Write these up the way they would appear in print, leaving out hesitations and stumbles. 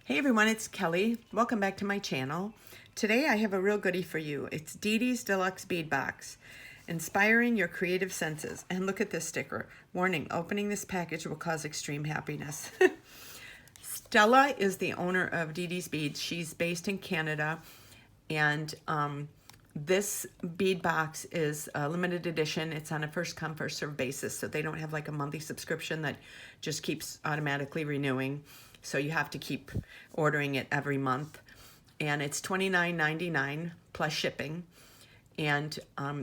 Hey everyone, it's Kelly. Welcome back to my channel. Today I have a real goodie for you. It's Didi's Deluxe Bead Box, inspiring your creative senses. And look at this sticker. Warning, opening this package will cause extreme happiness. Stella is the owner of Didi's Beads. She's based in Canada, and this bead box is a limited edition. It's on a first come, first serve basis, so they don't have like a monthly subscription that just keeps automatically renewing. So you have to keep ordering it every month. And it's $29.99 plus shipping. And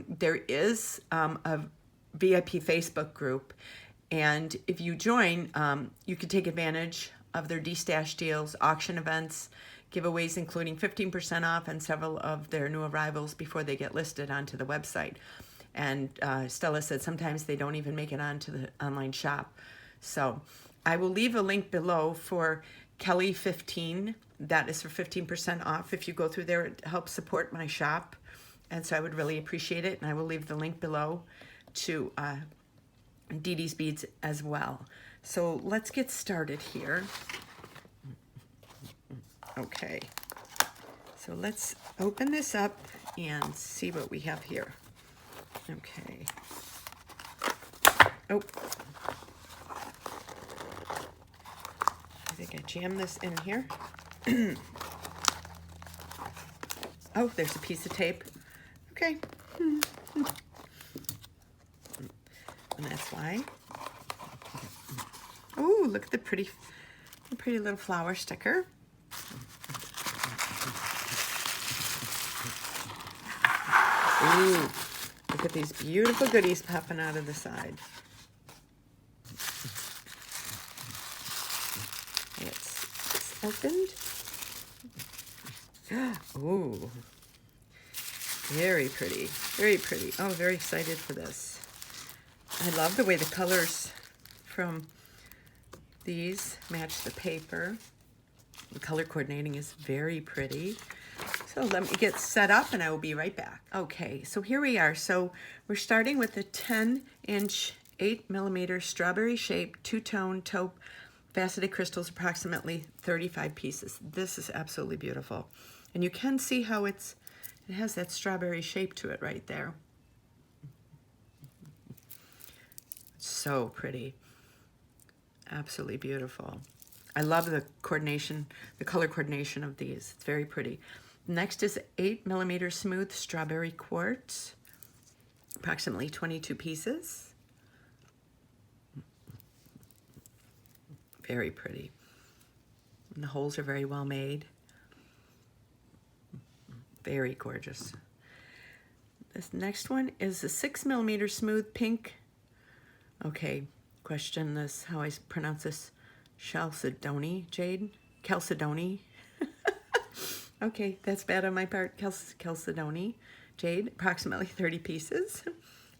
there is a VIP Facebook group. And if you join, you can take advantage of their D-Stash deals, auction events, giveaways, including 15% off on several of their new arrivals before they get listed onto the website. And Stella said sometimes they don't even make it onto the online shop. So I will leave a link below for Kelly 15. That is for 15% off. If you go through there, it helps support my shop. And so I would really appreciate it. And I will leave the link below to Didi's Beads as well. So let's get started here. Okay. So let's open this up and see what we have here. Okay. Oh. I think I jammed this in here. Oh, there's a piece of tape. Okay. And that's why. Oh, look at the pretty little flower sticker. Ooh, look at these beautiful goodies popping out of the side. It's opened. Ooh, very pretty, very pretty. Oh, very excited for this. I love the way the colors from these match the paper. The color coordinating is very pretty. So let me get set up and I will be right back. Okay, so here we are. So we're starting with the 10-inch, 8mm strawberry shaped two-tone taupe faceted crystals, approximately 35 pieces. This is absolutely beautiful. And you can see how it has that strawberry shape to it right there. So pretty. Absolutely beautiful. I love the coordination, the color coordination of these. It's very pretty. Next is 8mm smooth strawberry quartz, approximately 22 pieces. Very pretty. And the holes are very well made. Very gorgeous. This next one is a 6mm smooth pink. Okay, question this, how I pronounce this. Chalcedony, Jade? Chalcedony. Okay, that's bad on my part. Chalcedony, Jade, approximately 30 pieces.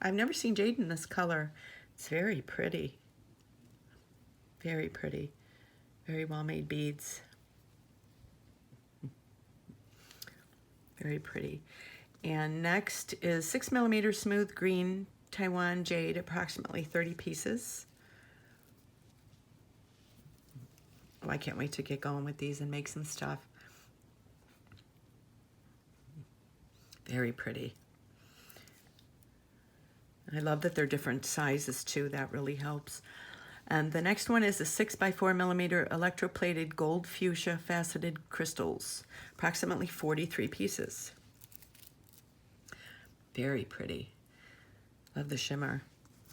I've never seen jade in this color. It's very pretty. Very pretty. Very well-made beads. Very pretty. And next is 6mm smooth green Taiwan jade, approximately 30 pieces. Oh, I can't wait to get going with these and make some stuff. Very pretty. I love that they're different sizes too. That really helps. And the next one is a 6x4mm electroplated gold fuchsia faceted crystals, approximately 43 pieces. Very pretty. Love the shimmer.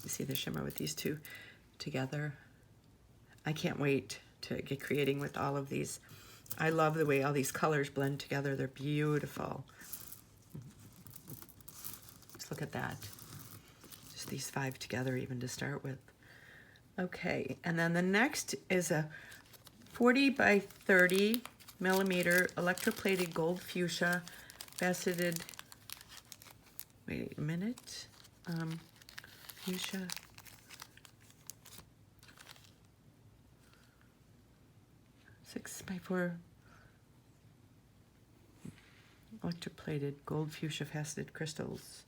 You see the shimmer with these two together. I can't wait to get creating with all of these. I love the way all these colors blend together. They're beautiful. Just look at that. Just these 5 together even to start with. Okay, and then the next is a 40x30mm electroplated gold fuchsia faceted, wait a minute, fuchsia, six by 4 electroplated gold fuchsia faceted crystals.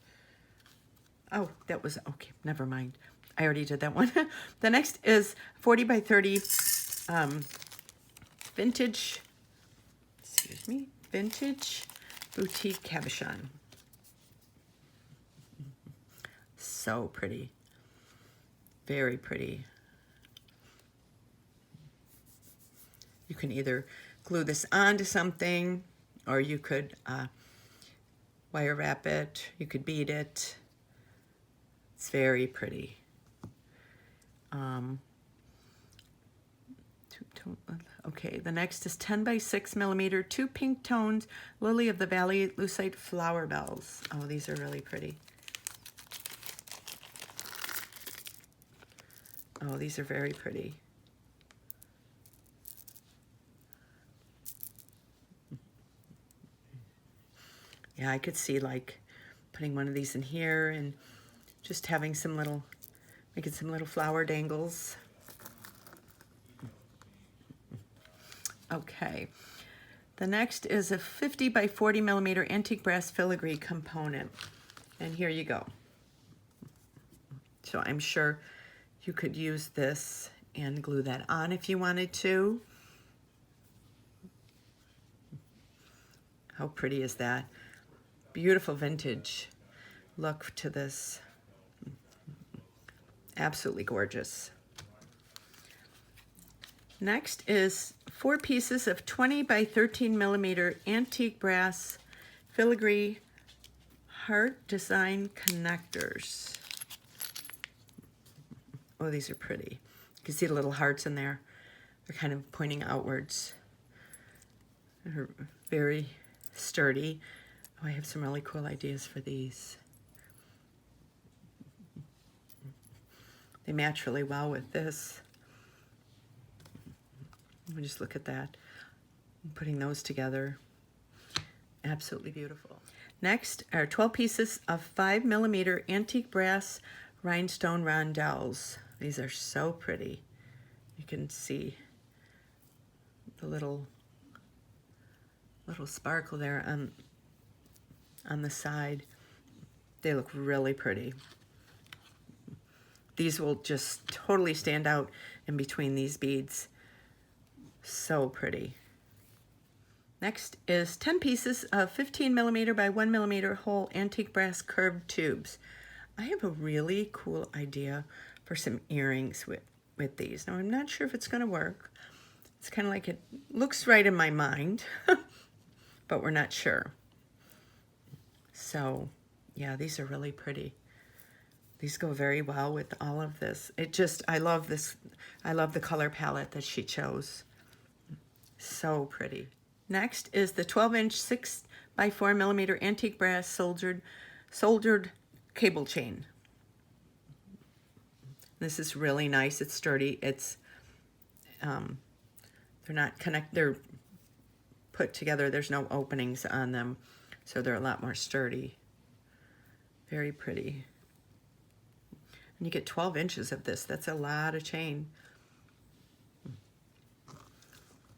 Oh, that was, okay, never mind. I already did that one. The next is 40x30 Vintage excuse me, Vintage Boutique Cabochon. So pretty. Very pretty. You can either glue this onto something, or you could wire wrap it. You could bead it. It's very pretty. Okay, the next is 10 by 6 millimeter, 2 pink tones, Lily of the Valley Lucite flower bells. Oh, these are really pretty. Oh, these are very pretty. Yeah, I could see like putting one of these in here and just having some little, making some little flower dangles. Okay, the next is a 50 by 40 millimeter antique brass filigree component. And here you go. So I'm sure you could use this and glue that on if you wanted to. How pretty is that? Beautiful vintage look to this. Absolutely gorgeous. Next is 4 pieces of 20 by 13 millimeter antique brass filigree heart design connectors. Oh, these are pretty. You can see the little hearts in there. They're kind of pointing outwards. They're very sturdy. Oh, I have some really cool ideas for these. They match really well with this. Let me just look at that. I'm putting those together. Absolutely beautiful. Next are 12 pieces of 5 millimeter antique brass rhinestone rondelles. These are so pretty. You can see the little sparkle there on the side. They look really pretty. These will just totally stand out in between these beads. So pretty. Next is 10 pieces of 15 millimeter by 1 millimeter whole antique brass curved tubes. I have a really cool idea for some earrings with these. Now I'm not sure if it's going to work. It's kind of like it looks right in my mind, but we're not sure. So yeah, these are really pretty. These go very well with all of this. I love this. I love the color palette that she chose. So pretty. Next is the 12-inch 6 by 4 millimeter antique brass soldered cable chain. This is really nice. It's sturdy. It's they're put together. There's no openings on them, so they're a lot more sturdy. Very pretty. And you get 12 inches of this. That's a lot of chain.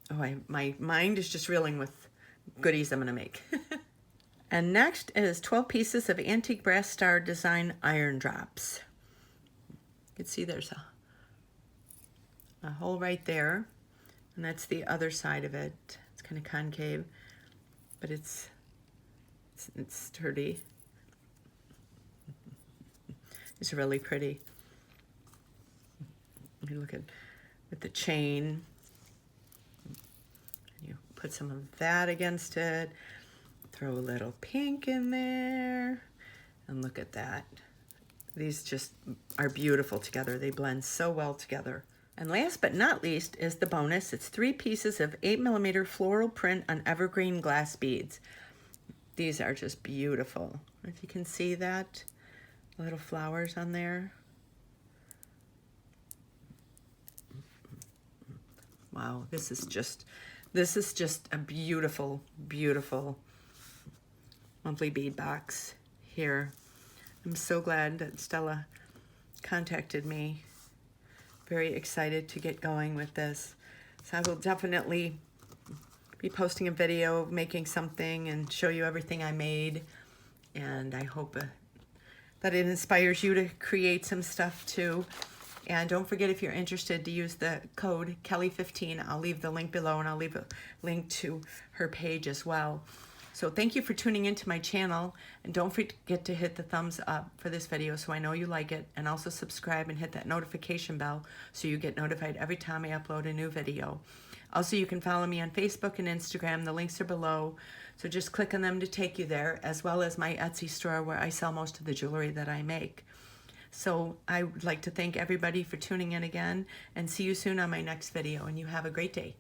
Oh, my mind is just reeling with goodies I'm going to make. And next is 12 pieces of antique brass star design iron drops. You can see there's a hole right there, and that's the other side of it. It's kind of concave, but it's sturdy. It's really pretty. You look at with the chain. You put some of that against it. Throw a little pink in there, and look at that. These just are beautiful together. They blend so well together. And last but not least is the bonus. It's 3 pieces of 8 millimeter floral print on evergreen glass beads. These are just beautiful. If you can see that, little flowers on there. Wow, this is just a beautiful, beautiful monthly bead box here. I'm so glad that Stella contacted me. Very excited to get going with this. So I will definitely be posting a video of making something and show you everything I made. And I hope that it inspires you to create some stuff too. And don't forget, if you're interested, to use the code Kelly15. I'll leave the link below, and I'll leave a link to her page as well. So thank you for tuning into my channel, and don't forget to hit the thumbs up for this video so I know you like it, and also subscribe and hit that notification bell so you get notified every time I upload a new video. Also, you can follow me on Facebook and Instagram. The links are below, so just click on them to take you there, as well as my Etsy store where I sell most of the jewelry that I make. So I would like to thank everybody for tuning in again, and see you soon on my next video, and you have a great day.